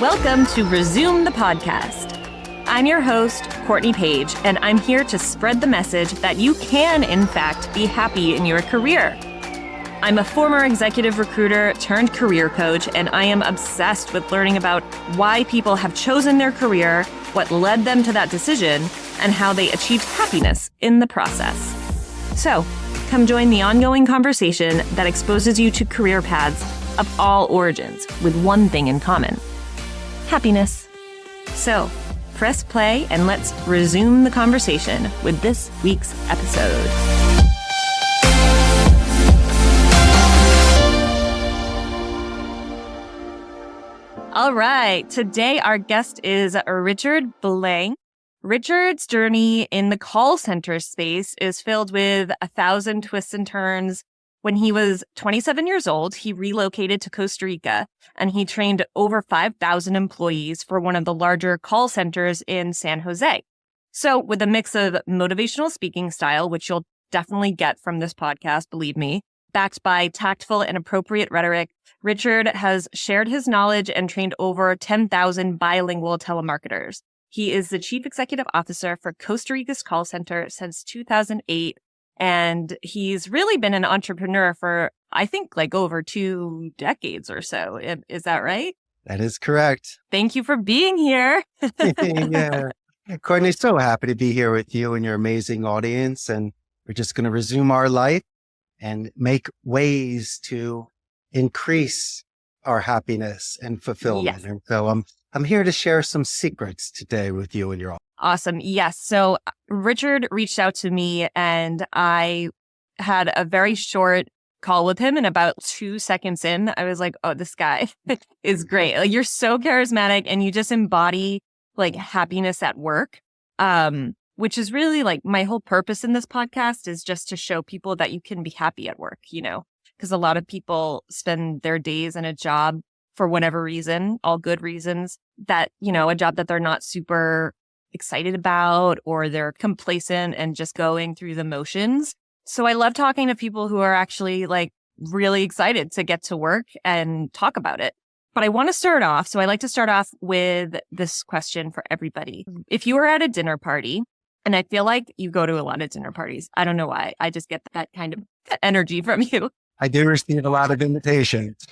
Welcome to Resume the Podcast. I'm your host, Courtney Page, and I'm here to spread the message that you can, in fact, be happy in your career. I'm a former executive recruiter turned career coach, and I am obsessed with learning about why people have chosen their career, what led them to that decision, and how they achieved happiness in the process. So, come join the ongoing conversation that exposes you to career paths of all origins with one thing in common: happiness. So, press play and let's resume the conversation with this week's episode. All right, today our guest is Richard Blank. Richard's journey in the call center space is filled with 1,000 twists and turns. When he was 27 years old, he relocated to Costa Rica, and he trained over 5,000 employees for one of the larger call centers in San Jose. So with a mix of motivational speaking style, which you'll definitely get from this podcast, believe me, backed by tactful and appropriate rhetoric, Richard has shared his knowledge and trained over 10,000 bilingual telemarketers. He is the Chief Executive Officer for Costa Rica's call center since 2008, and he's really been an entrepreneur for, I think, like over 2 decades or so. Is that right? That is correct. Thank you for being here. Yeah. Courtney, so happy to be here with you and your amazing audience. And we're just going to resume our life and make ways to increase our happiness and fulfillment. Yes. And so I'm here to share some secrets today with you and your audience. Awesome. Yes. So Richard reached out to me and I had a very short call with him, and about 2 seconds in, I was like, oh, this guy is great. Like, you're so charismatic and you just embody like happiness at work. Which is really like my whole purpose in this podcast is just to show people that you can be happy at work, because a lot of people spend their days in a job for whatever reason, all good reasons, that, a job that they're not super excited about, or they're complacent and just going through the motions. So I love talking to people who are actually like really excited to get to work and talk about it. But I want to start off. So I like to start off with this question for everybody. If you were at a dinner party, and I feel like you go to a lot of dinner parties. I don't know why. I just get that kind of energy from you. I do receive a lot of invitations.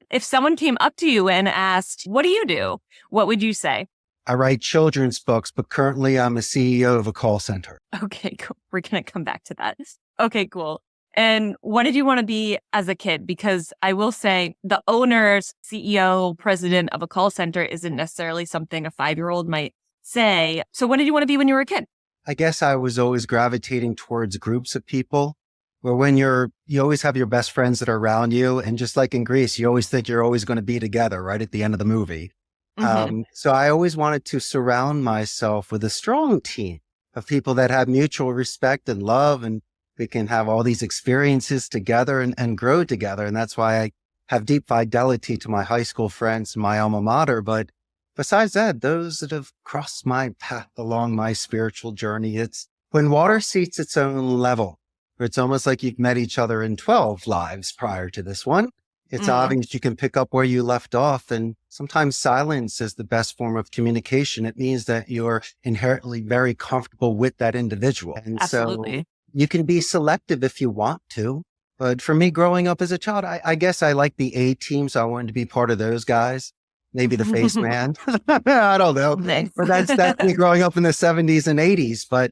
If someone came up to you and asked, what do you do? What would you say? I write children's books, but currently I'm a CEO of a call center. Okay, cool. We're going to come back to that. Okay, cool. And what did you want to be as a kid? Because I will say the owner's CEO, president of a call center isn't necessarily something a 5-year-old might say. So what did you want to be when you were a kid? I guess I was always gravitating towards groups of people where when you always have your best friends that are around you. And just like in Greece, you always think you're always going to be together right at the end of the movie. Mm-hmm. So I always wanted to surround myself with a strong team of people that have mutual respect and love, and we can have all these experiences together and grow together. And that's why I have deep fidelity to my high school friends and my alma mater. But besides that, those that have crossed my path along my spiritual journey, it's when water seeks its own level, where it's almost like you've met each other in 12 lives prior to this one. It's obvious you can pick up where you left off. And sometimes silence is the best form of communication. It means that you're inherently very comfortable with that individual. And Absolutely. So you can be selective if you want to. But for me, growing up as a child, I guess I like the A team, so I wanted to be part of those guys. Maybe the face man. I don't know. Nice. But that's me growing up in the 70s and 80s. But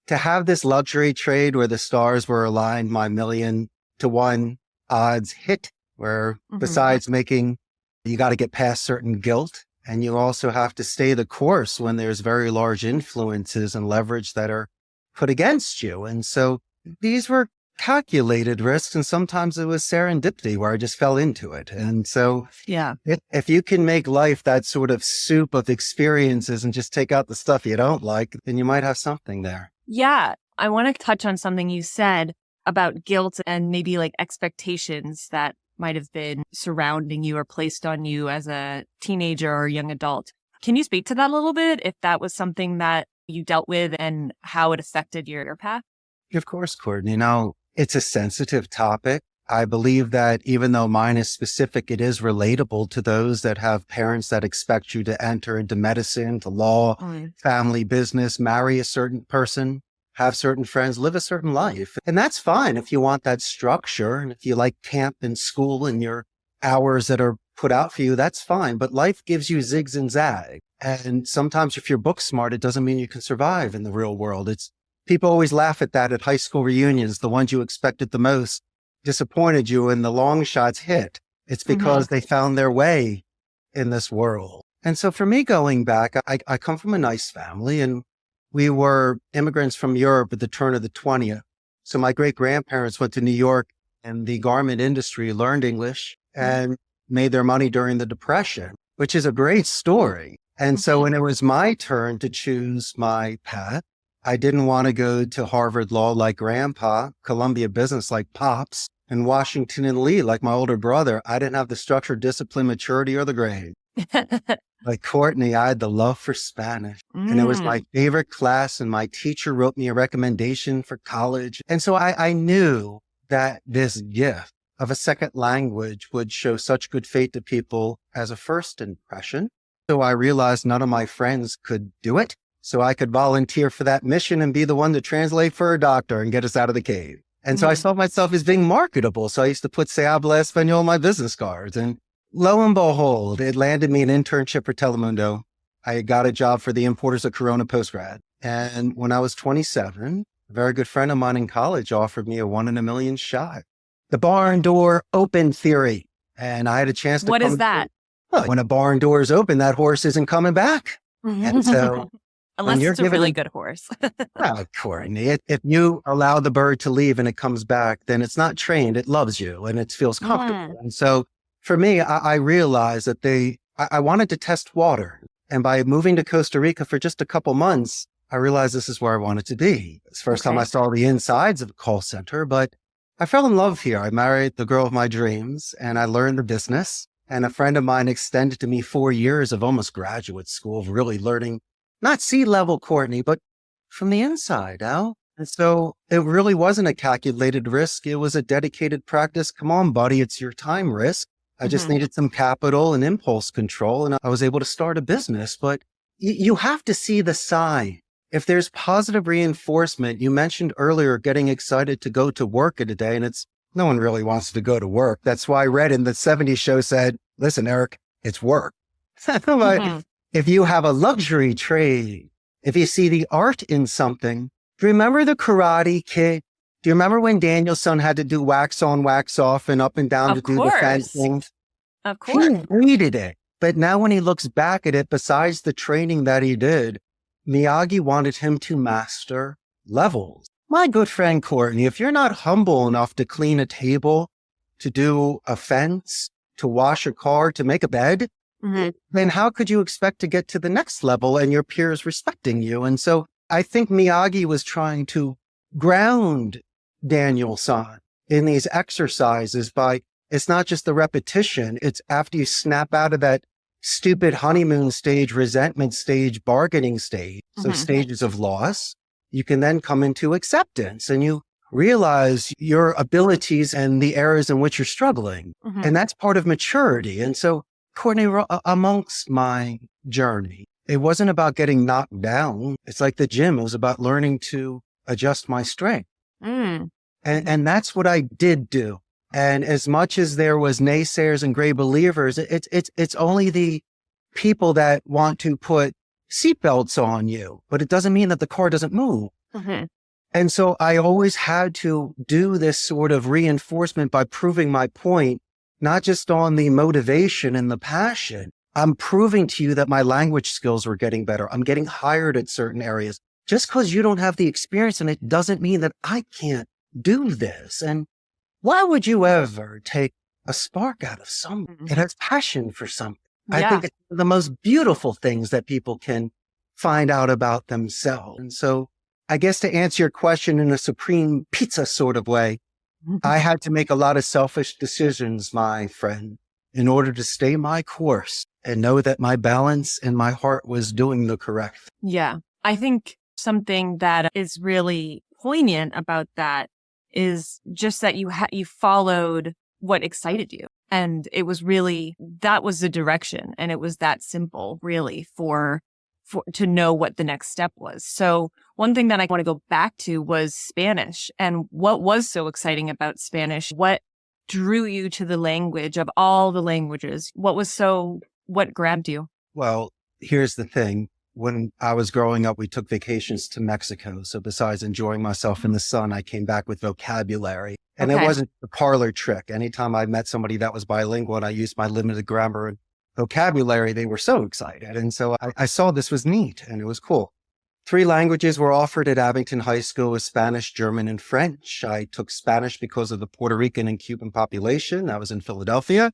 to have this luxury trade where the stars were aligned, my 1,000,000-to-1 odds hit, where besides you got to get past certain guilt, and you also have to stay the course when there's very large influences and leverage that are put against you. And so these were calculated risks, and sometimes it was serendipity where I just fell into it. And so if you can make life that sort of soup of experiences and just take out the stuff you don't like, then you might have something there. Yeah. I want to touch on something you said about guilt and maybe like expectations that might have been surrounding you or placed on you as a teenager or young adult. Can you speak to that a little bit, if that was something that you dealt with and how it affected your path? Of course, Courtney. It's a sensitive topic. I believe that even though mine is specific, it is relatable to those that have parents that expect you to enter into medicine, to law, family, business, marry a certain person, have certain friends, live a certain life. And that's fine if you want that structure. And if you like camp and school and your hours that are put out for you, that's fine. But life gives you zigs and zags. And sometimes if you're book smart, it doesn't mean you can survive in the real world. People always laugh at that at high school reunions. The ones you expected the most disappointed you and the long shots hit. It's because they found their way in this world. And so for me going back, I come from a nice family and we were immigrants from Europe at the turn of the 20th. So my great grandparents went to New York and the garment industry, learned English and made their money during the Depression, which is a great story. And so when it was my turn to choose my path, I didn't want to go to Harvard Law like Grandpa, Columbia Business like Pops, and Washington and Lee like my older brother. I didn't have the structure, discipline, maturity, or the grade. Like Courtney, I had the love for Spanish. And it was my favorite class, and my teacher wrote me a recommendation for college. And so I knew that this gift of a second language would show such good faith to people as a first impression. So I realized none of my friends could do it. So I could volunteer for that mission and be the one to translate for a doctor and get us out of the cave. And so I saw myself as being marketable. So I used to put "Se habla español" on my business cards. And lo and behold, it landed me an internship for Telemundo. I got a job for the importers of Corona postgrad. And when I was 27, a very good friend of mine in college offered me a 1 in a million shot. The barn door open theory. And I had a chance to What is that? Well, when a barn door is open, that horse isn't coming back. And so unless it's a really good horse. Well, Courtney, if you allow the bird to leave and it comes back, then it's not trained. It loves you and it feels comfortable. And so for me, I realized that I wanted to test water. And by moving to Costa Rica for just a couple months, I realized this is where I wanted to be. It's the first time I saw the insides of a call center, but I fell in love here. I married the girl of my dreams and I learned the business. And a friend of mine extended to me 4 years of almost graduate school of really learning, not C-level, Courtney, but from the inside, Al. And so it really wasn't a calculated risk. It was a dedicated practice. Come on, buddy, it's your time risk. I just needed some capital and impulse control, and I was able to start a business. But you have to see the sign. If there's positive reinforcement, you mentioned earlier getting excited to go to work in a day, and no one really wants to go to work. That's why I read in the 70s show said, listen, Eric, it's work. If you have a luxury trade, if you see the art in something, do you remember the Karate Kid? Do you remember when Danielson had to do wax on, wax off and up and down to do the fencing? Of course. He hated it. But now when he looks back at it, besides the training that he did, Miyagi wanted him to master levels. My good friend Courtney, if you're not humble enough to clean a table, to do a fence, to wash a car, to make a bed, then how could you expect to get to the next level and your peers respecting you? And so I think Miyagi was trying to ground Daniel-san in these exercises by, it's not just the repetition, it's after you snap out of that stupid honeymoon stage, resentment stage, bargaining stage, so stages of loss, you can then come into acceptance and you realize your abilities and the areas in which you're struggling. And that's part of maturity. And so, Courtney, amongst my journey, it wasn't about getting knocked down. It's like the gym. It was about learning to adjust my strength. And that's what I did do. And as much as there was naysayers and gray believers, it's only the people that want to put seatbelts on you, but it doesn't mean that the car doesn't move. And so I always had to do this sort of reinforcement by proving my point, not just on the motivation and the passion. I'm proving to you that my language skills were getting better. I'm getting hired at certain areas. Just because you don't have the experience in it doesn't mean that I can't do this. And why would you ever take a spark out of someone that has passion for something? I think it's one of the most beautiful things that people can find out about themselves. And so I guess to answer your question in a supreme pizza sort of way, I had to make a lot of selfish decisions, my friend, in order to stay my course and know that my balance and my heart was doing the correct thing. Yeah. I think something that is really poignant about that is just that you followed what excited you. And it was really, that was the direction. And it was that simple, really, for to know what the next step was. So one thing that I want to go back to was Spanish. And what was so exciting about Spanish? What drew you to the language of all the languages? What grabbed you? Well, here's the thing. When I was growing up, we took vacations to Mexico. So besides enjoying myself in the sun, I came back with vocabulary. And It wasn't a parlor trick. Anytime I met somebody that was bilingual and I used my limited grammar and vocabulary, they were so excited. And so I saw this was neat and it was cool. 3 languages were offered at Abington High School with Spanish, German, and French. I took Spanish because of the Puerto Rican and Cuban population. I was in Philadelphia.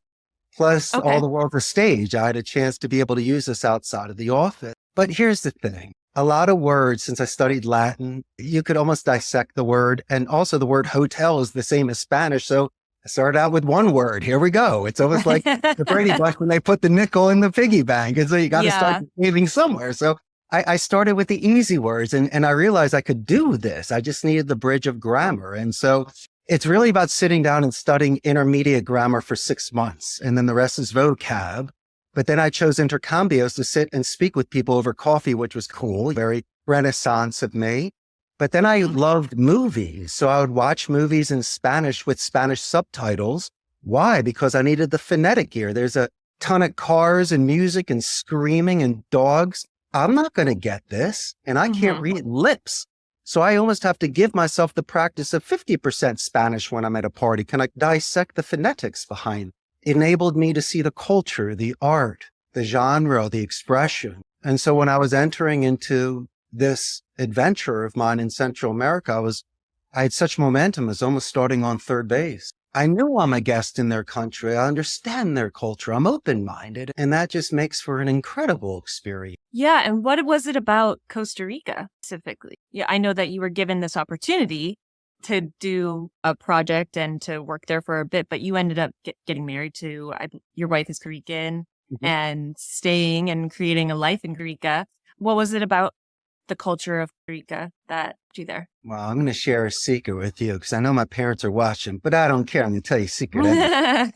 Plus all the world was stage. I had a chance to be able to use this outside of the office. But here's the thing. A lot of words, since I studied Latin, you could almost dissect the word. And also the word hotel is the same as Spanish. So I started out with one word. Here we go. It's almost like the Brady Bunch when they put the nickel in the piggy bank. And so you got to start saving somewhere. So I started with the easy words and I realized I could do this. I just needed the bridge of grammar. And so it's really about sitting down and studying intermediate grammar for 6 months. And then the rest is vocab. But then I chose intercambios to sit and speak with people over coffee, which was cool, very Renaissance of me. But then I loved movies. So I would watch movies in Spanish with Spanish subtitles. Why? Because I needed the phonetic ear. There's a ton of cars and music and screaming and dogs. I'm not going to get this. And I can't read lips. So I almost have to give myself the practice of 50% Spanish when I'm at a party. Can I dissect the phonetics behind? It enabled me to see the culture, the art, the genre, the expression. And so when I was entering into this adventure of mine in Central America, I had such momentum. I was almost starting on third base. I knew I'm a guest in their country. I understand their culture. I'm open-minded. And that just makes for an incredible experience. Yeah. And what was it about Costa Rica specifically? Yeah, I know that you were given this opportunity to do a project and to work there for a bit, but you ended up getting married to, your wife is Rican and staying and creating a life in Rica. What was it about the culture of Rica that you there? Well, I'm going to share a secret with you because I know my parents are watching, but I don't care. I'm going to tell you a secret. Anyway.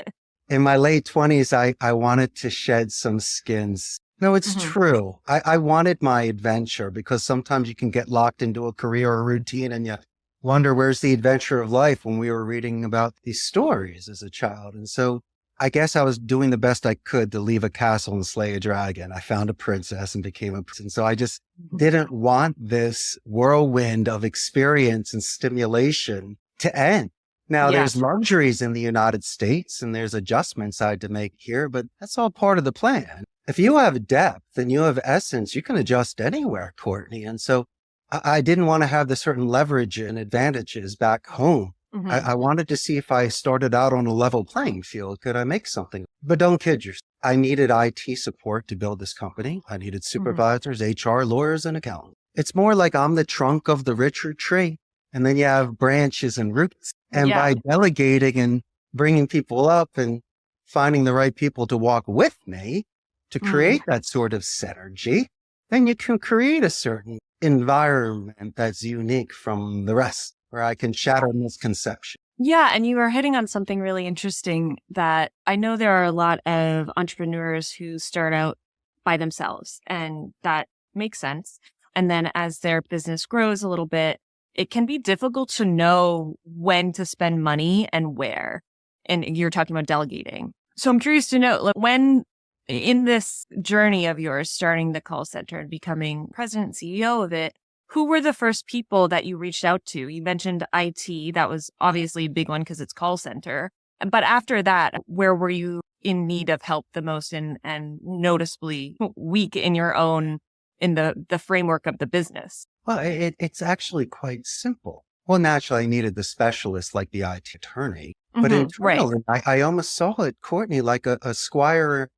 In my late 20s, I wanted to shed some skins. No, it's true. I wanted my adventure because sometimes you can get locked into a career or routine and you wonder where's the adventure of life when we were reading about these stories as a child. And so I guess I was doing the best I could to leave a castle and slay a dragon. I found a princess and became a princess. So I just didn't want this whirlwind of experience and stimulation to end. Now, there's luxuries in the United States and there's adjustments I had to make here, but that's all part of the plan. If you have depth and you have essence, you can adjust anywhere, Courtney. And so I didn't want to have the certain leverage and advantages back home. I wanted to see if I started out on a level playing field, could I make something? But don't kid yourself. I needed IT support to build this company. I needed supervisors, HR, lawyers, and accountants. It's more like I'm the trunk of the Richard tree. And then you have branches and roots. And by delegating and bringing people up and finding the right people to walk with me to create that sort of synergy, then you can create a certain environment that's unique from the rest, where I can shatter misconception. Yeah. And you were hitting on something really interesting that I know there are a lot of entrepreneurs who start out by themselves, and that makes sense. And then as their business grows a little bit, it can be difficult to know when to spend money and where. And you're talking about delegating. So I'm curious to know, like, when in this journey of yours, starting the call center and becoming president and CEO of it, who were the first people that you reached out to? You mentioned IT. That was obviously a big one because it's call center. But after that, where were you in need of help the most and noticeably weak in your own, in the framework of the business? Well, it's actually quite simple. Well, naturally, I needed the specialist like the IT attorney. But internally, I almost saw it, Courtney, like a squire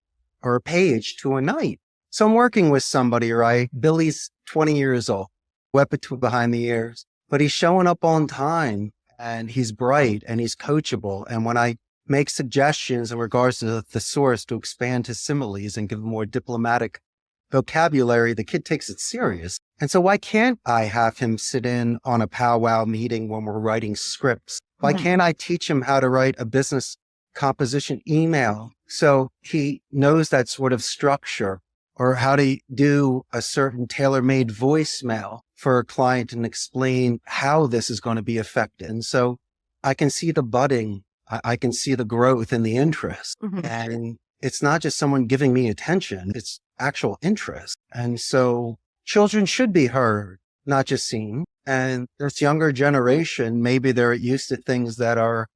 or a page to a knight. So I'm working with somebody, right? Billy's 20 years old, weapon behind the ears, but he's showing up on time and he's bright and he's coachable. And when I make suggestions in regards to the thesaurus to expand his similes and give a more diplomatic vocabulary, the kid takes it serious. And so why can't I have him sit in on a powwow meeting when we're writing scripts? Why can't I teach him how to write a business composition email so he knows that sort of structure, or how to do a certain tailor-made voicemail for a client and explain how this is going to be effective? And so I can see the budding, I can see the growth in the interest. And it's not just someone giving me attention, it's actual interest. And so children should be heard, not just seen. And this younger generation, maybe they're used to things that are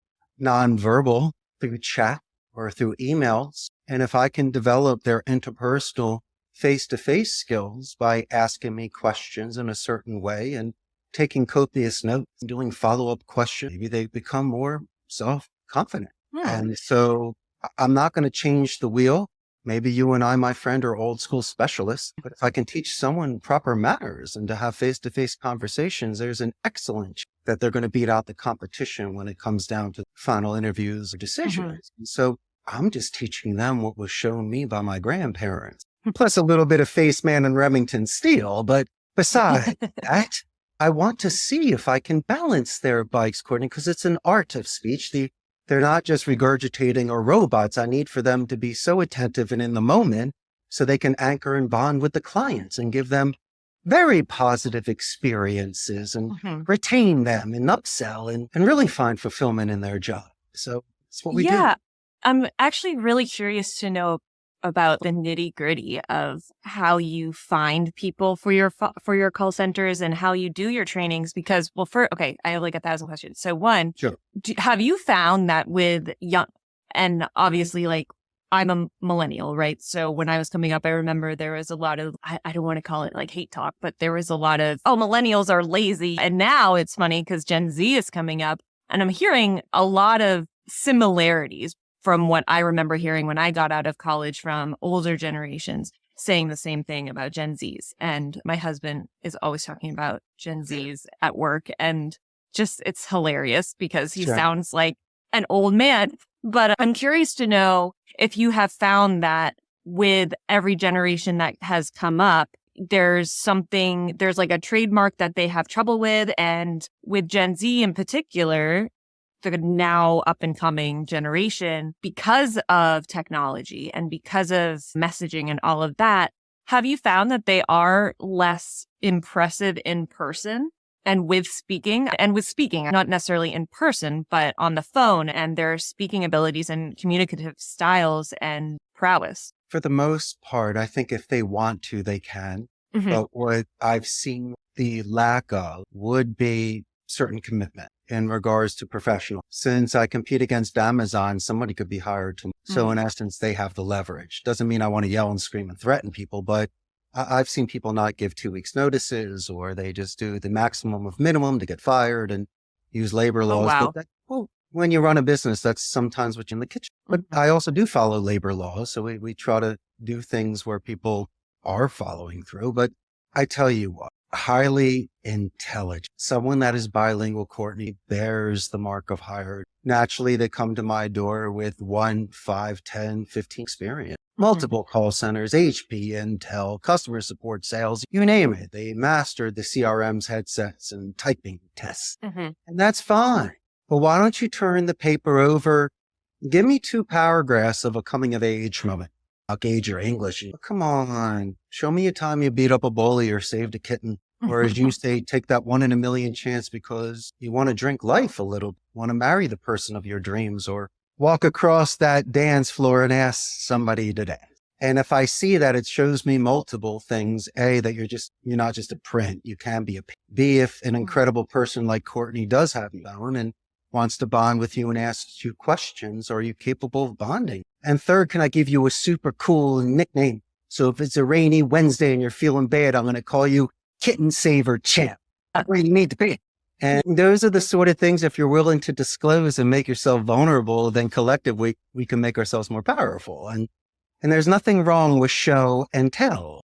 nonverbal through chat or through emails. And if I can develop their interpersonal face-to-face skills by asking me questions in a certain way and taking copious notes, doing follow-up questions, maybe they become more self-confident. And so I'm not going to change the wheel. Maybe you and I, my friend, are old school specialists, but if I can teach someone proper manners and to have face-to-face conversations, there's an excellent chance that they're going to beat out the competition when it comes down to final interviews or decisions. And so I'm just teaching them what was shown me by my grandparents, plus a little bit of Face Man and Remington Steel. But besides that, I want to see if I can balance their bikes, Courtney, because it's an art of speech. They're not just regurgitating or robots. I need for them to be so attentive and in the moment so they can anchor and bond with the clients and give them very positive experiences and retain them and upsell and really find fulfillment in their job. So that's what we do. Yeah. I'm actually really curious to know about the nitty gritty of how you find people for your call centers and how you do your trainings. Because, well, I have like 1,000 questions. So one, have you found that with young, and obviously like I'm a millennial, right? So when I was coming up, I remember there was a lot of, I don't want to call it like hate talk, but there was a lot of, oh, millennials are lazy. And now it's funny because Gen Z is coming up and I'm hearing a lot of similarities from what I remember hearing when I got out of college from older generations saying the same thing about Gen Zs. And my husband is always talking about Gen Zs at work. And just, it's hilarious because he sounds like an old man. But I'm curious to know if you have found that with every generation that has come up, there's like a trademark that they have trouble with. And with Gen Z in particular, the now up and coming generation, because of technology and because of messaging and all of that, have you found that they are less impressive in person and with speaking, not necessarily in person, but on the phone, and their speaking abilities and communicative styles and prowess? For the most part, I think if they want to, they can. But what I've seen the lack of would be certain commitment in regards to professional. Since I compete against Amazon, somebody could be hired to. So in essence, they have the leverage. Doesn't mean I want to yell and scream and threaten people, but I've seen people not give 2 weeks notices, or they just do the maximum of minimum to get fired and use labor laws. Wow. But when you run a business, that's sometimes what's in the kitchen. But I also do follow labor laws. So we try to do things where people are following through. But I tell you what, highly intelligent, someone that is bilingual, Courtney, bears the mark of hired. Naturally, they come to my door with 1, 5, 10, 15 experience. Multiple call centers, HP, Intel, customer support, sales, you name it. They mastered the CRM's headsets and typing tests. And that's fine. But why don't you turn the paper over? Give me 2 paragraphs of a coming of age moment. I'll gauge your English. Come on. Show me a time you beat up a bully or saved a kitten. Or as you say, take that 1 in a million chance because you want to drink life a little, want to marry the person of your dreams, or walk across that dance floor and ask somebody to dance. And if I see that, it shows me multiple things. A, that you're not just a print. You can be B, if an incredible person like Courtney does have you down and wants to bond with you and ask you questions, are you capable of bonding? And third, can I give you a super cool nickname? So if it's a rainy Wednesday and you're feeling bad, I'm going to call you Kitten Saver Champ. That's where you need to be. And those are the sort of things, if you're willing to disclose and make yourself vulnerable, then collectively we can make ourselves more powerful. And there's nothing wrong with show and tell.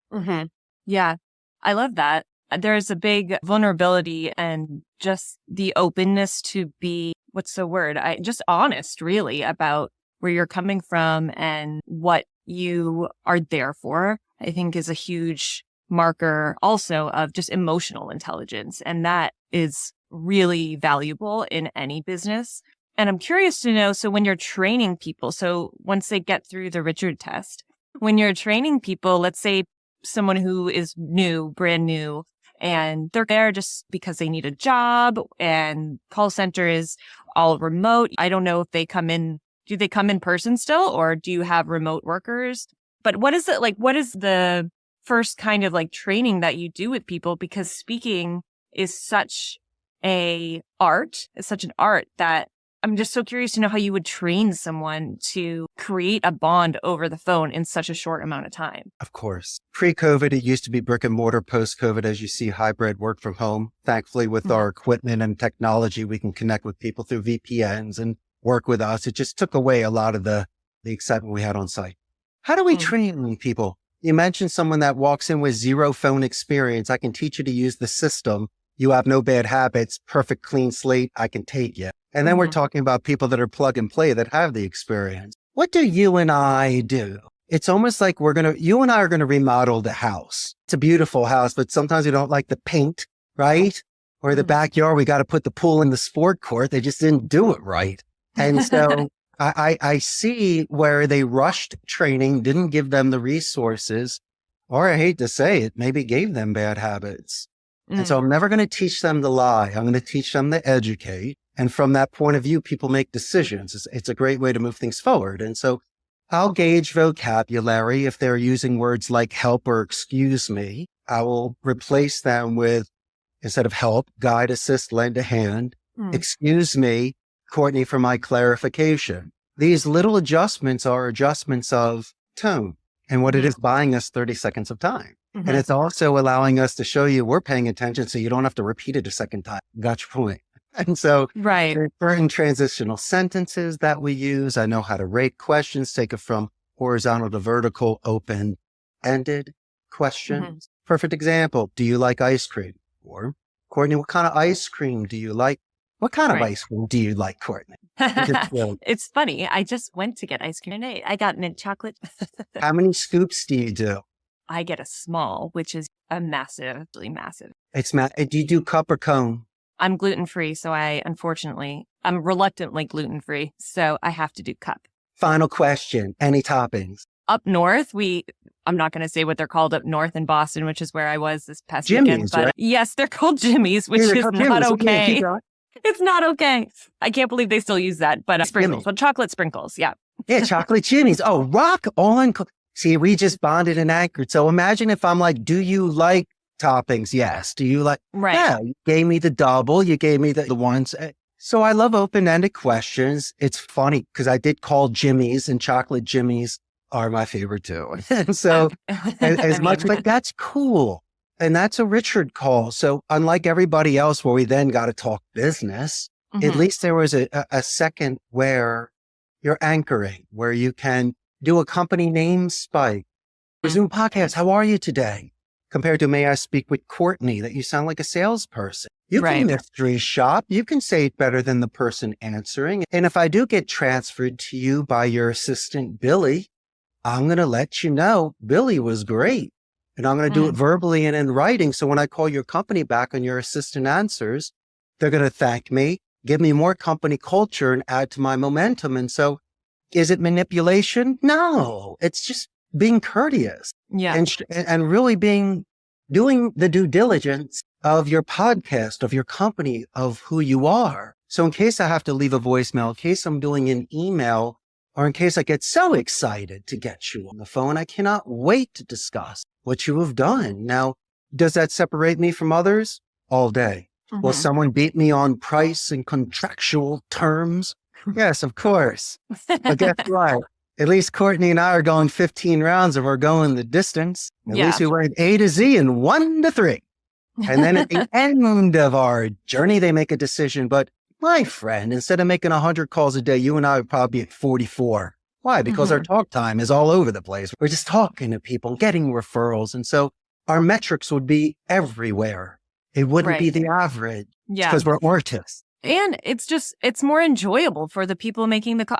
Yeah, I love that. There's a big vulnerability and just the openness to be, what's the word? Just honest, really, about where you're coming from and what you are there for. I think is a huge marker also of just emotional intelligence. And that is really valuable in any business. And I'm curious to know, so when you're training people, so once they get through the Richard test, when you're training people, let's say someone who is new, brand new, and they're there just because they need a job and call center is all remote. I don't know if they come in, do they come in person still, or do you have remote workers? But what is it like? What is the first kind of like training that you do with people? Because speaking is such a art, it's such an art that I'm just so curious to know how you would train someone to create a bond over the phone in such a short amount of time. Of course. Pre-COVID, it used to be brick and mortar. Post-COVID, as you see, hybrid work from home. Thankfully, with our equipment and technology, we can connect with people through VPNs and work with us. It just took away a lot of the excitement we had on site. How do we train people? You mentioned someone that walks in with zero phone experience. I can teach you to use the system. You have no bad habits, perfect clean slate. I can take you. And then we're talking about people that are plug and play that have the experience. What do you and I do? It's almost like you and I are going to remodel the house. It's a beautiful house, but sometimes we don't like the paint, right? Or the backyard, we got to put the pool in the sport court. They just didn't do it right. And so I see where they rushed training, didn't give them the resources, or I hate to say it, maybe gave them bad habits. And so I'm never going to teach them to lie. I'm going to teach them to educate. And from that point of view, people make decisions. It's a great way to move things forward. And so I'll gauge vocabulary. If they're using words like help or excuse me, I will replace them with, instead of help, guide, assist, lend a hand. Excuse me, Courtney, for my clarification. These little adjustments are adjustments of tone and what it is buying us 30 seconds of time. And it's also allowing us to show you we're paying attention so you don't have to repeat it a second time. Got your point. And so certain transitional sentences that we use, I know how to rate questions, take it from horizontal to vertical, open-ended questions. Perfect example. Do you like ice cream? Or, Courtney, what kind of ice cream do you like? What kind of ice cream do you like, Courtney? It's funny. I just went to get ice cream today. I got mint chocolate. How many scoops do you do? I get a small, which is a massive. Do you do cup or cone? I'm gluten-free, so I'm reluctantly gluten-free, so I have to do cup. Final question. Any toppings? Up north, I'm not going to say what they're called up north in Boston, which is where I was this past weekend. But right? Yes, they're called Jimmy's, which is not okay. It's not okay. I can't believe they still use that, but sprinkles, but chocolate sprinkles, yeah. Yeah, chocolate Jimmy's. Oh, rock on. See, we just bonded and anchored. So imagine if I'm like, do you like toppings? Yes. Do you like? Right. Yeah. You gave me the double. You gave me the ones. So I love open-ended questions. It's funny because I did call Jimmy's, and chocolate Jimmy's are my favorite too. And so as much, but that's cool. And that's a Richard call. So unlike everybody else where we then got to talk business, at least there was a second where you're anchoring, where you can do a company name spike. Resume podcast. How are you today? Compared to, may I speak with Courtney, that you sound like a salesperson. You can mystery shop. You can say it better than the person answering. And if I do get transferred to you by your assistant, Billy, I'm going to let you know Billy was great. And I'm going to do it verbally and in writing. So when I call your company back and your assistant answers, they're going to thank me, give me more company culture and add to my momentum. And so is it manipulation? No, it's just being courteous. Yeah. And really doing the due diligence of your podcast, of your company, of who you are. So in case I have to leave a voicemail, in case I'm doing an email, or in case I get so excited to get you on the phone, I cannot wait to discuss what you have done. Now, does that separate me from others? All day. Will someone beat me on price and contractual terms? Yes, of course. But guess what? At least Courtney and I are going 15 rounds and we're going the distance. At least we went A to Z and 1 to 3. And then at the end of our journey, they make a decision. But my friend, instead of making 100 calls a day, you and I would probably be at 44. Why? Because our talk time is all over the place. We're just talking to people, getting referrals. And so our metrics would be everywhere. It wouldn't be the average because we're artists. And it's more enjoyable for the people making the call.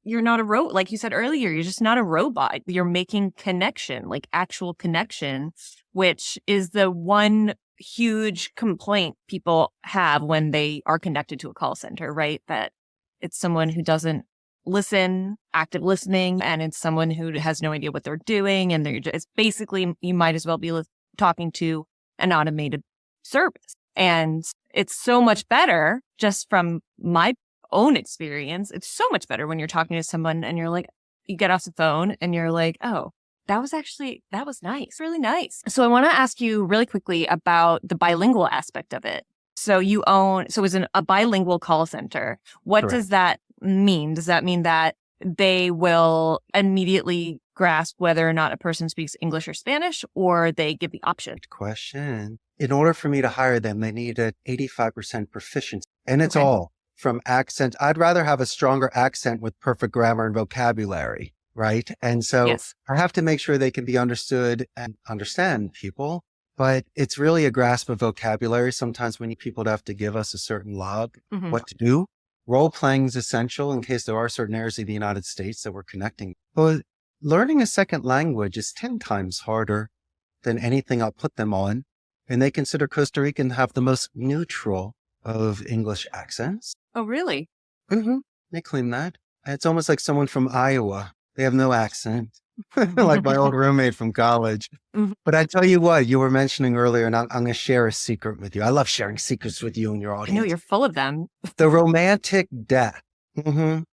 You're not like you said earlier, you're just not a robot. You're making connection, like actual connection, which is the one huge complaint people have when they are connected to a call center, right? That it's someone who doesn't listen, active listening, and it's someone who has no idea what they're doing. And it's basically, you might as well be talking to an automated service. And it's so much better, just from my own experience. It's so much better when you're talking to someone and you're like, you get off the phone and you're like, oh, that was nice, really nice. So I want to ask you really quickly about the bilingual aspect of it. So it's a bilingual call center. What Correct. does that mean? Does that mean that they will immediately grasp whether or not a person speaks English or Spanish, or they give the option? Good question. In order for me to hire them, they need an 85% proficiency. And it's Okay. all from accent. I'd rather have a stronger accent with perfect grammar and vocabulary, right? And so Yes. I have to make sure they can be understood and understand people. But it's really a grasp of vocabulary. Sometimes we need people to have to give us a certain log, Mhm. what to do. Role playing is essential in case there are certain areas of the United States that we're connecting. But learning a second language is 10 times harder than anything I'll put them on. And they consider Costa Rican to have the most neutral of English accents. Oh, really? They claim that. It's almost like someone from Iowa. They have no accent, like my old roommate from college. Mhm. But I tell you what, you were mentioning earlier, and I'm going to share a secret with you. I love sharing secrets with you and your I audience. know, you're full of them. The romantic death.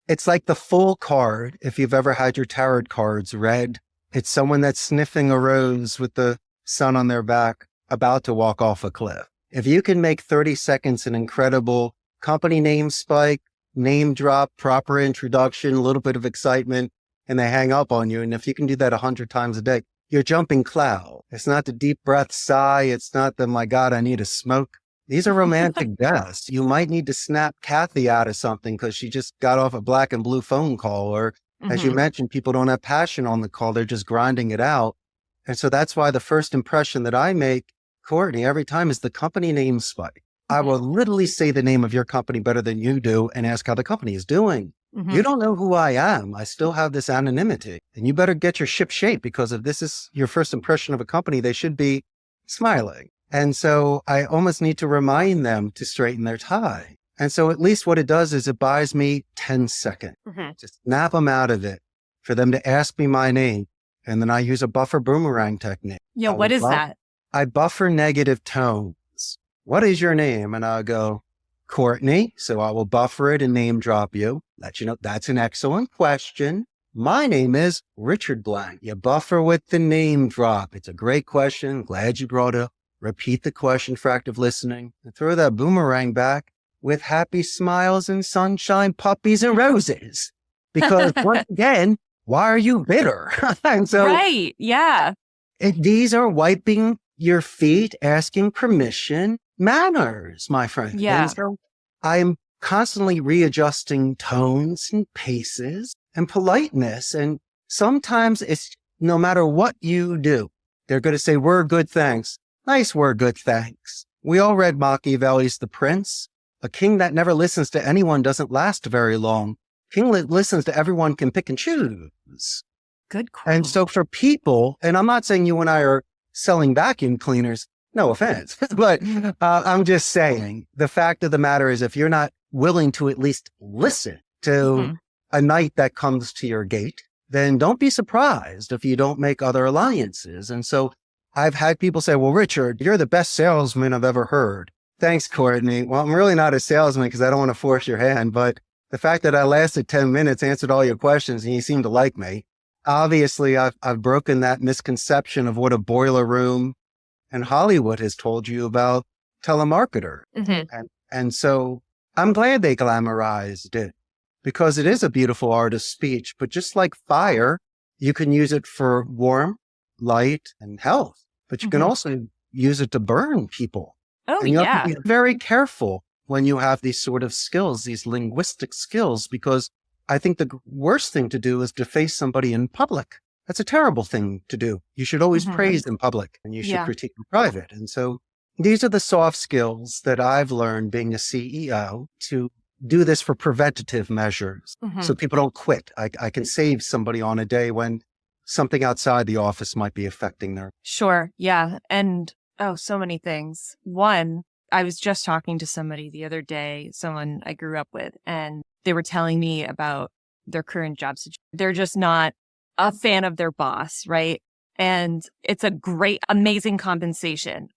It's like the full card. If you've ever had your tarot cards read, it's someone that's sniffing a rose with the sun on their back, about to walk off a cliff. If you can make 30 seconds an incredible company name spike, name drop, proper introduction, a little bit of excitement, and they hang up on you. And if you can do that 100 times a day, you're jumping cloud. It's not the deep breath sigh. It's not the, my God, I need a smoke. These are romantic deaths. You might need to snap Kathy out of something because she just got off a black and blue phone call. Or as you mentioned, people don't have passion on the call. They're just grinding it out. And so that's why the first impression that I make, Courtney, every time is the company name spike. I will literally say the name of your company better than you do and ask how the company is doing. You don't know who I am. I still have this anonymity, and you better get your ship shape, because if this is your first impression of a company, they should be smiling. And so I almost need to remind them to straighten their tie. And so at least what it does is it buys me 10 seconds to snap them out of it, for them to ask me my name. And then I use a buffer boomerang technique. Yeah, what is that? I buffer negative tones. What is your name? And I'll go, Courtney. So I will buffer it and name drop you. Let you know that's an excellent question. My name is Richard Blank. You buffer with the name drop. It's a great question. Glad you brought it up. Repeat the question for active listening and throw that boomerang back with happy smiles and sunshine, puppies and roses. Because once again, why are you bitter? And so Right. Yeah. these are wiping your feet, asking permission, manners, my friend. Yeah. And so I'm constantly readjusting tones and paces and politeness. And sometimes it's no matter what you do, they're going to say, we're good, thanks. Nice word, good, thanks. We all read Machiavelli's The Prince. A king that never listens to anyone doesn't last very long. King listens to everyone, can pick and choose. Good quote. And so for people, and I'm not saying you and I are selling vacuum cleaners, no offense, but I'm just saying the fact of the matter is if you're not willing to at least listen to a knight that comes to your gate, then don't be surprised if you don't make other alliances. And so I've had people say, well, Richard, you're the best salesman I've ever heard. Thanks, Courtney. Well, I'm really not a salesman because I don't want to force your hand, but the fact that I lasted 10 minutes, answered all your questions, and you seem to like me, obviously I've broken that misconception of what a boiler room and Hollywood has told you about telemarketer. And so I'm glad they glamorized it, because it is a beautiful art of speech, but just like fire, you can use it for warmth, light, and health, but you can also use it to burn people. Oh, and you yeah. have to be very careful when you have these sort of skills, these linguistic skills, because I think the worst thing to do is to face somebody in public. That's a terrible thing to do. You should always praise in public, and you should critique in private. And so these are the soft skills that I've learned being a CEO to do this for preventative measures. So people don't quit. I can save somebody on a day when something outside the office might be affecting their. Sure. Yeah. And so many things. One, I was just talking to somebody the other day, someone I grew up with, and they were telling me about their current job situation. They're just not a fan of their boss, right? And it's a great, amazing compensation.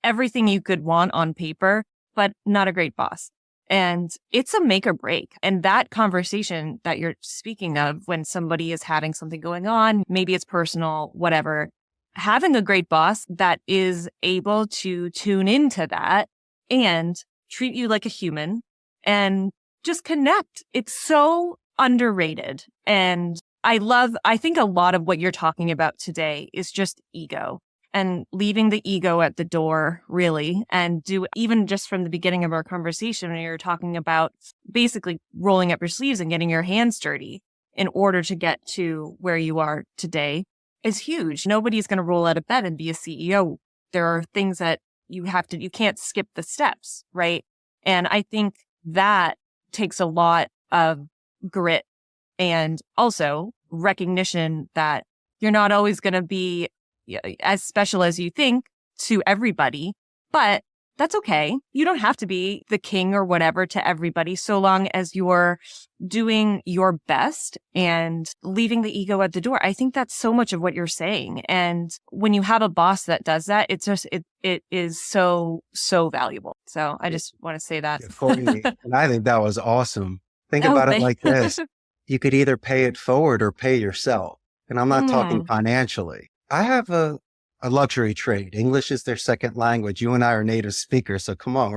Everything you could want on paper, but not a great boss. And it's a make or break. And that conversation that you're speaking of, when somebody is having something going on, maybe it's personal, whatever, having a great boss that is able to tune into that and treat you like a human and just connect. It's so underrated. And I think a lot of what you're talking about today is just ego and leaving the ego at the door, really. And even just from the beginning of our conversation, when you're talking about basically rolling up your sleeves and getting your hands dirty in order to get to where you are today is huge. Nobody's going to roll out of bed and be a CEO. There are things that you can't skip the steps, right? And I think that takes a lot of grit and also recognition that you're not always going to be as special as you think to everybody, but that's okay. You don't have to be the king or whatever to everybody, so long as you're doing your best and leaving the ego at the door. I think that's so much of what you're saying. And when you have a boss that does that, it is so, so valuable. So I just want to say that. Yeah, Courtney, and I think that was awesome. Think Oh, about it like this. You could either pay it forward or pay yourself. And I'm not talking financially. I have a luxury trade. English is their second language. You and I are native speakers. So come on,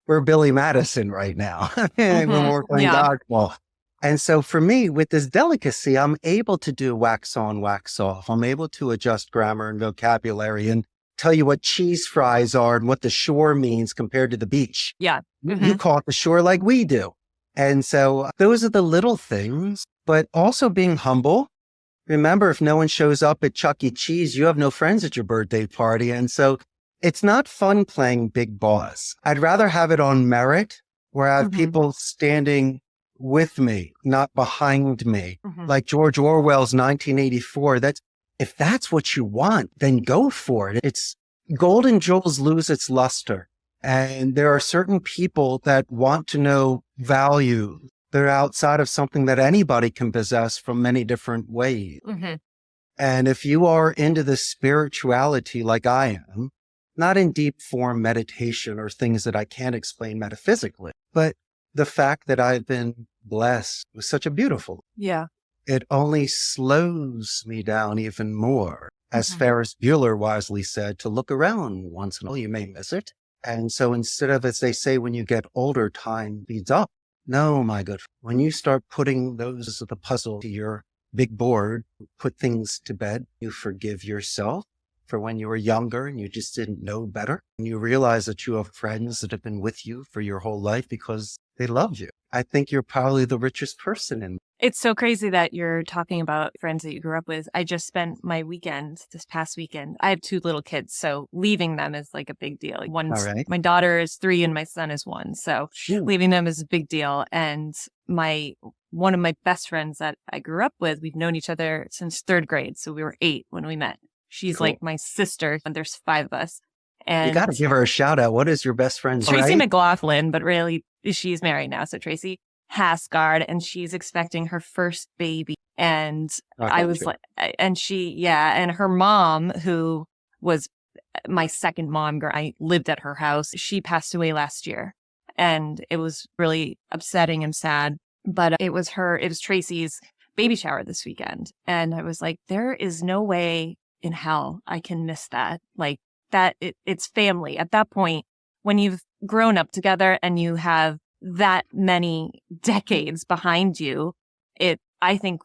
we're Billy Madison right now when we're playing dodgeball. And so for me, with this delicacy, I'm able to do wax on, wax off. I'm able to adjust grammar and vocabulary and tell you what cheese fries are and what the shore means compared to the beach. Yeah. You call it the shore like we do. And so those are the little things, but also being humble. Remember, if no one shows up at Chuck E. Cheese, you have no friends at your birthday party. And so it's not fun playing big boss. I'd rather have it on merit, where I have people standing with me, not behind me. Like George Orwell's 1984. If that's what you want, then go for it. It's golden jewels lose its luster. And there are certain people that want to know value. They're outside of something that anybody can possess from many different ways. And if you are into the spirituality like I am, not in deep form meditation or things that I can't explain metaphysically, but the fact that I've been blessed with such a beautiful, it only slows me down even more. As Ferris Bueller wisely said, to look around once in a while, you may miss it. And so instead of, as they say, when you get older, time speeds up. No, my good friend. When you start putting those of the puzzle to your big board, put things to bed, you forgive yourself for when you were younger and you just didn't know better. And you realize that you have friends that have been with you for your whole life because they love you. I think you're probably the richest person in. It's so crazy that you're talking about friends that you grew up with. I just spent my weekend this past weekend. I have 2 little kids, so leaving them is like a big deal. My daughter is 3 and my son is 1. So leaving them is a big deal. And one of my best friends that I grew up with, we've known each other since 3rd grade. So we were 8 when we met. She's like my sister, and there's 5 of us. And you got to give her a shout out. What is your best friend's name? Tracy McLaughlin, but really she's married now. So Tracy Hasgard, and she's expecting her first baby. And I was like, and and her mom, who was my second mom, I lived at her house. She passed away last year, and it was really upsetting and sad. But it was Tracy's baby shower this weekend. And I was like, there is no way in hell I can miss that. Like that, it's family. At that point, when you've grown up together and you have that many decades behind you, I think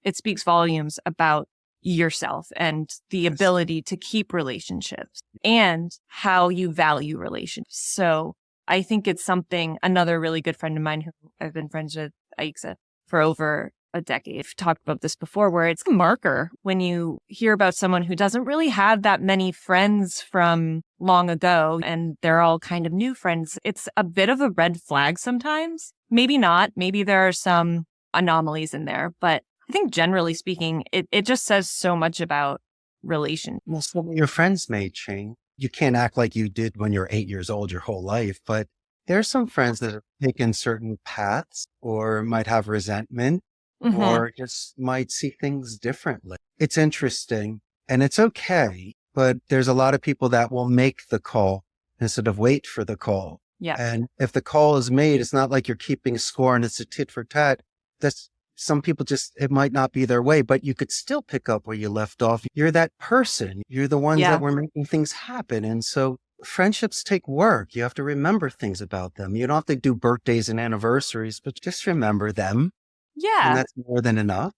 it speaks volumes about yourself and the ability to keep relationships and how you value relationships. So I think it's something, another really good friend of mine who I've been friends with, Aixa, for over a decade. I've talked about this before, where it's a marker when you hear about someone who doesn't really have that many friends from long ago and they're all kind of new friends. It's a bit of a red flag sometimes. Maybe not. Maybe there are some anomalies in there, but I think generally speaking, it just says so much about relation. Well, some of your friends may change. You can't act like you did when you're 8 years old your whole life, but there are some friends that have taken certain paths or might have resentment or just might see things differently. It's interesting and it's okay, but there's a lot of people that will make the call instead of wait for the call. Yeah. And if the call is made, it's not like you're keeping score and it's a tit for tat. That's some people just, it might not be their way, but you could still pick up where you left off. You're that person. You're the ones that were making things happen. And so friendships take work. You have to remember things about them. You don't have to do birthdays and anniversaries, but just remember them. Yeah. And that's more than enough.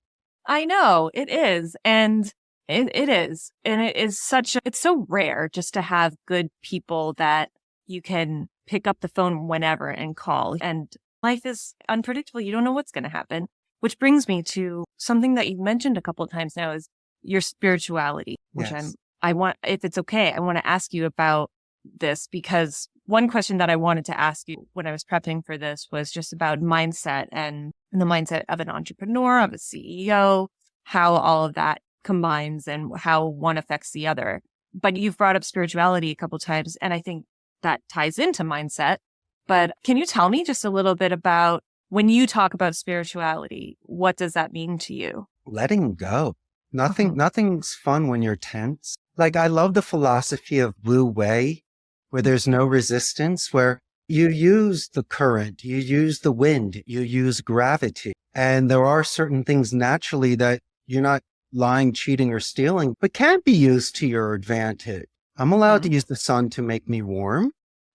I know it is. And it is. And it is it's so rare just to have good people that you can pick up the phone whenever and call. And life is unpredictable. You don't know what's going to happen. Which brings me to something that you've mentioned a couple of times now is your spirituality, which I want, if it's okay, I want to ask you about this because one question that I wanted to ask you when I was prepping for this was just about mindset and the mindset of an entrepreneur, of a CEO, how all of that combines and how one affects the other. But you've brought up spirituality a couple of times, and I think that ties into mindset. But can you tell me just a little bit about when you talk about spirituality, what does that mean to you? Letting go. Nothing's fun when you're tense. Like I love the philosophy of Wu Wei, where there's no resistance, where you use the current, you use the wind, you use gravity. And there are certain things naturally that you're not lying, cheating, or stealing, but can be used to your advantage. I'm allowed to use the sun to make me warm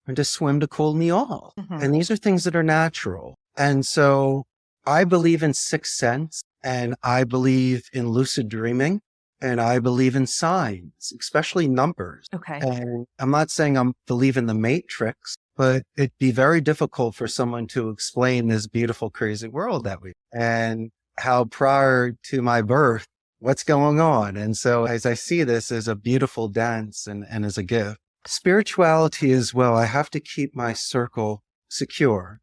and to swim to cool me off. And these are things that are natural. And so I believe in sixth sense and I believe in lucid dreaming and I believe in signs, especially numbers. Okay. And I'm not saying I believe in the matrix, but it'd be very difficult for someone to explain this beautiful, crazy world that we, and how prior to my birth, what's going on. And so as I see this as a beautiful dance and as a gift, spirituality as well, I have to keep my circle secure.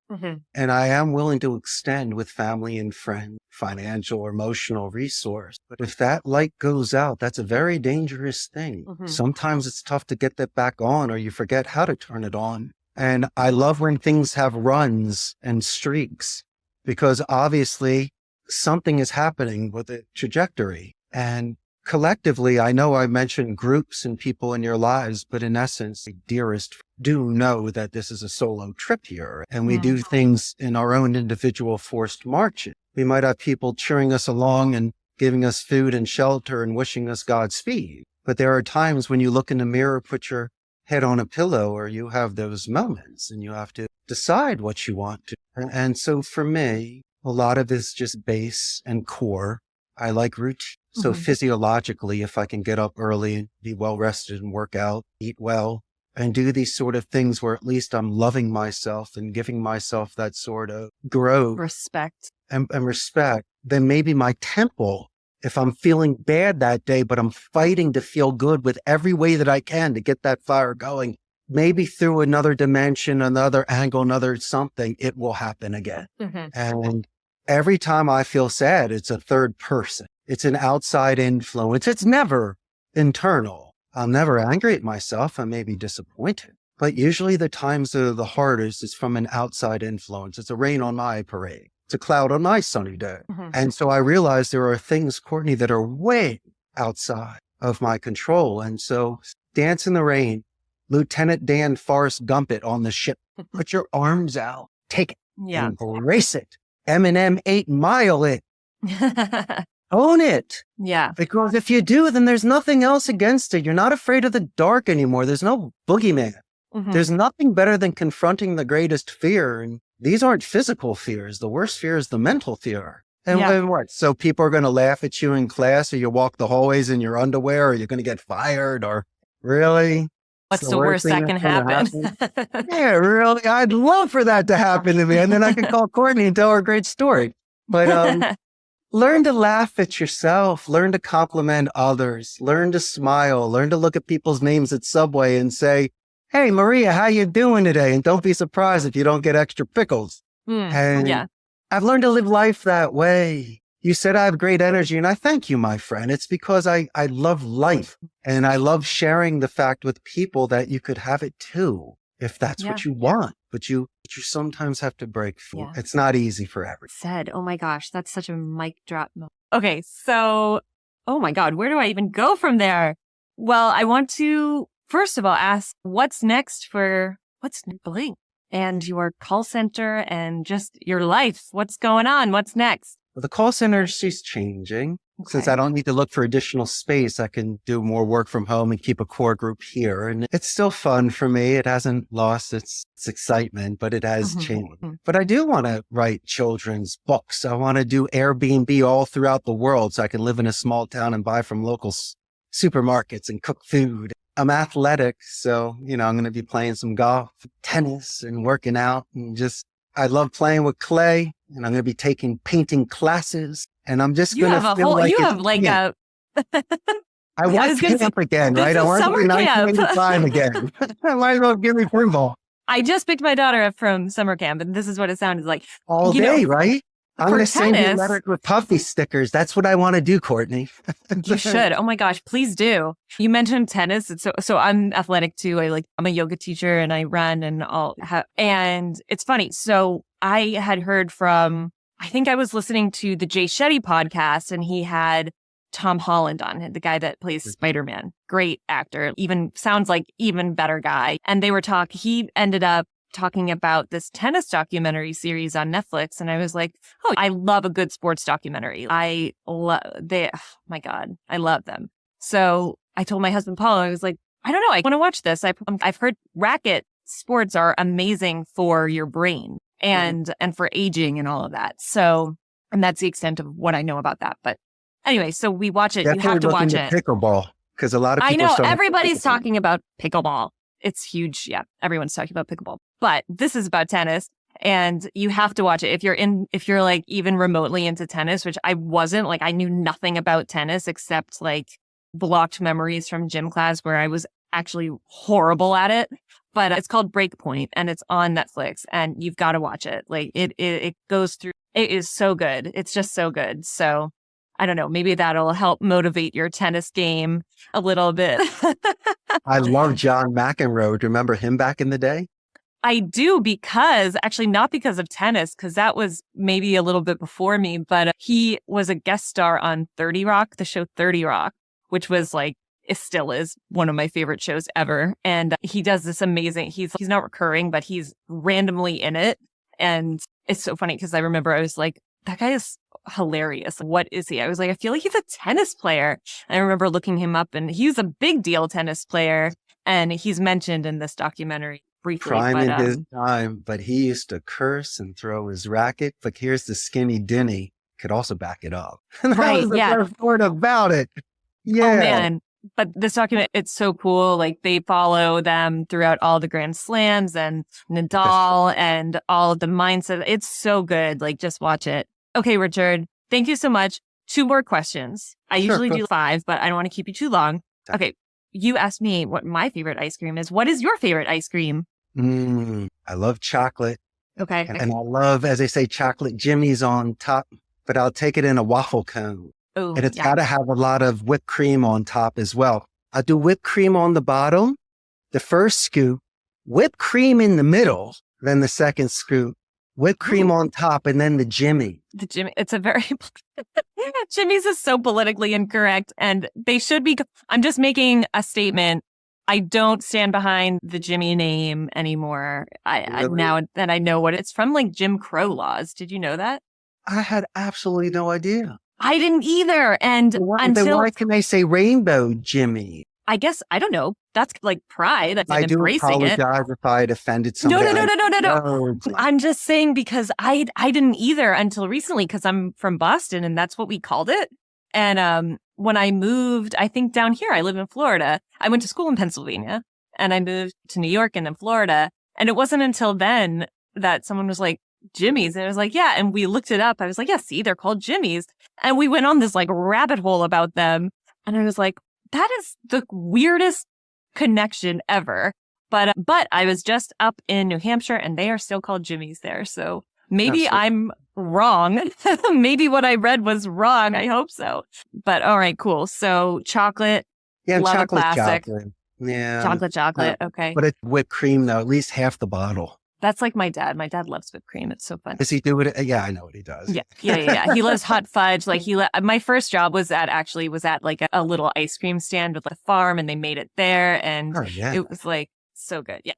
And I am willing to extend with family and friends, financial or emotional resource. But if that light goes out, that's a very dangerous thing. Sometimes it's tough to get that back on or you forget how to turn it on. And I love when things have runs and streaks because obviously something is happening with the trajectory. And collectively, I know I mentioned groups and people in your lives, but in essence, dearest, do know that this is a solo trip here. And we do things in our own individual forced marches. We might have people cheering us along and giving us food and shelter and wishing us Godspeed. But there are times when you look in the mirror, put your head on a pillow, or you have those moments and you have to decide what you want to. And so for me, a lot of this is just base and core. I like routine. So physiologically, if I can get up early and be well rested and work out, eat well, and do these sort of things where at least I'm loving myself and giving myself that sort of growth, Respect. and respect, then maybe my temple, if I'm feeling bad that day, but I'm fighting to feel good with every way that I can to get that fire going, maybe through another dimension, another angle, another something, it will happen again. And every time I feel sad, it's a third person. It's an outside influence. It's never internal. I'm never angry at myself. I may be disappointed, but usually the times that are the hardest is from an outside influence. It's a rain on my parade. It's a cloud on my sunny day. And so I realize there are things, Courtney, that are way outside of my control. And so dance in the rain, Lieutenant Dan Forrest Gump it on the ship. Put your arms out, take it, embrace it. Eminem 8 Mile it. Own it. Yeah. Because if you do, then there's nothing else against it. You're not afraid of the dark anymore. There's no boogeyman. There's nothing better than confronting the greatest fear. And these aren't physical fears. The worst fear is the mental fear. And what? So people are going to laugh at you in class, or you walk the hallways in your underwear, or you're going to get fired, or really? What's the worst that can happen? Yeah, really. I'd love for that to happen to me. And then I could call Courtney and tell her a great story. But learn to laugh at yourself, learn to compliment others, learn to smile, learn to look at people's names at Subway and say, hey, Maria, how you doing today? And don't be surprised if you don't get extra pickles. And Yeah. I've learned to live life that way. You said I have great energy, and I thank you, my friend. It's because I love life, and I love sharing the fact with people that you could have it too, if that's what you want. But you sometimes have to break through. Yeah. It's not easy for everyone. Said, oh my gosh, that's such a mic drop moment. Okay, so, oh my God, where do I even go from there? Well, I want to, first of all, ask what's next for Blink and your call center and just your life. What's going on? What's next? Well, the call center is changing. Okay. Since I don't need to look for additional space, I can do more work from home and keep a core group here. And it's still fun for me. It hasn't lost its excitement, but it has changed. But I do want to write children's books. I want to do Airbnb all throughout the world so I can live in a small town and buy from local supermarkets and cook food. I'm athletic, so, I'm going to be playing some golf, tennis, and working out, and I love playing with clay, and I'm going to be taking painting classes, and I'm just going to feel like I want camp again, right? I want to be 1985 again. I might as well give me football. I just picked my daughter up from summer camp, and this is what it sounded like. All day, right? I'm going to send you letters with puffy stickers. That's what I want to do, Courtney. You should. Oh my gosh, please do. You mentioned tennis. So I'm athletic too. I'm a yoga teacher and I run and and it's funny. So I had heard from, I think I was listening to the Jay Shetty podcast, and he had Tom Holland on, the guy that plays Spider-Man. Great actor, sounds like even better guy. And he ended up talking about this tennis documentary series on Netflix. And I was like, oh, I love a good sports documentary. Oh my God, I love them. So I told my husband, Paul, I was like, I don't know, I want to watch this. I've heard racket sports are amazing for your brain and for aging and all of that. So, and that's the extent of what I know about that. But anyway, so we watch it. Definitely you have to watch it. Pickleball, because a lot of people. I know everybody's talking about pickleball. It's huge. Yeah. Everyone's talking about pickleball, but this is about tennis, and you have to watch it. If you're like even remotely into tennis, which I wasn't, I knew nothing about tennis except blocked memories from gym class where I was actually horrible at it. But it's called Breakpoint, and it's on Netflix, and you've got to watch it. It goes through, it is so good. It's just so good. So I don't know, maybe that'll help motivate your tennis game a little bit. I love John McEnroe. Do you remember him back in the day? I do, not because of tennis, because that was maybe a little bit before me, but he was a guest star on 30 Rock, the show 30 Rock, which was it still is one of my favorite shows ever. And he does this amazing, he's not recurring, but he's randomly in it. And it's so funny because I remember I was like, that guy is hilarious. What is he? I was like, I feel like he's a tennis player. And I remember looking him up, and he's a big deal tennis player. And he's mentioned in this documentary briefly. Prime in his time, but he used to curse and throw his racket. But here's the skinny Denny, could also back it up. That was the best part about it. Yeah. Oh, man. But this document, it's so cool. They follow them throughout all the Grand Slams and Nadal and all of the mindset. It's so good. Just watch it. Okay, Richard, thank you so much. 2 more questions. I usually do 5, but I don't want to keep you too long. Okay, you asked me what my favorite ice cream is. What is your favorite ice cream? I love chocolate. Okay. And I love, as they say, chocolate jimmies on top, but I'll take it in a waffle cone. Ooh, and it's got to have a lot of whipped cream on top as well. I'll do whipped cream on the bottom, the first scoop, whipped cream in the middle, then the second scoop, whipped cream on top, and then the Jimmy. The Jimmy. It's a very... Jimmy's is so politically incorrect, and they should be... I'm just making a statement. I don't stand behind the Jimmy name anymore. I now that I know what it's from, Jim Crow laws. Did you know that? I had absolutely no idea. I didn't either. And then why can they say Rainbow Jimmy? I guess, I don't know. That's pride. That's embracing it. I do apologize if I had offended somebody. No. I'm just saying because I didn't either until recently because I'm from Boston and that's what we called it. And when I moved, I think down here, I live in Florida. I went to school in Pennsylvania and I moved to New York and then Florida. And it wasn't until then that someone was like, Jimmy's? And I was like, yeah. And we looked it up. I was like, yeah, see, they're called Jimmy's. And we went on this like rabbit hole about them. And I was like, that is the weirdest connection ever. But I was just up in New Hampshire and they are still called Jimmy's there. So maybe I'm wrong. Maybe what I read was wrong. I hope so. But all right, cool. So chocolate. Yeah, love chocolate, a classic. chocolate. Yeah. Chocolate. Okay. But it's whipped cream though, at least half the bottle. That's like my dad. My dad loves whipped cream. It's so fun. Does he do it? Yeah, I know what he does. Yeah. He loves hot fudge. Like my first job was at like a little ice cream stand with a farm and they made it there. And it was like so good. Yeah.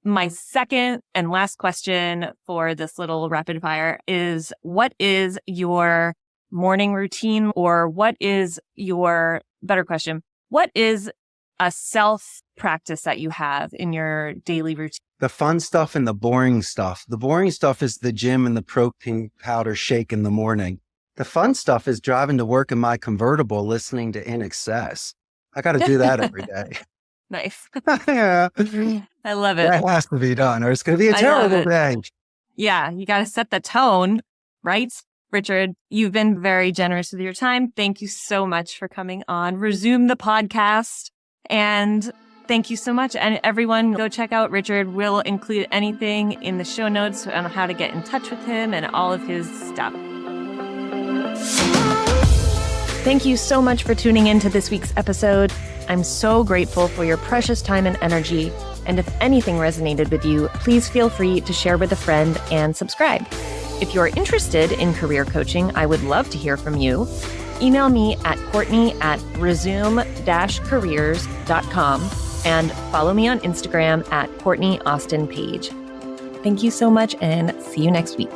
My second and last question for this little rapid fire is, what is your morning routine, or what is your better question? What is a self practice that you have in your daily routine? The fun stuff and the boring stuff. The boring stuff is the gym and the protein powder shake in the morning. The fun stuff is driving to work in my convertible, listening to In Excess. I got to do that every day. Nice. Yeah. I love it. That has to be done, or it's going to be a terrible day. Yeah. You got to set the tone, right? Richard, you've been very generous with your time. Thank you so much for coming on Resume the Podcast. And thank you so much. And everyone, go check out Richard. We'll include anything in the show notes on how to get in touch with him and all of his stuff. Thank you so much for tuning in to this week's episode. I'm so grateful for your precious time and energy. And if anything resonated with you, please feel free to share with a friend and subscribe. If you're interested in career coaching, I would love to hear from you. Email me at Courtney@resume-careers.com and follow me on Instagram at Courtney Austin Page. Thank you so much and see you next week.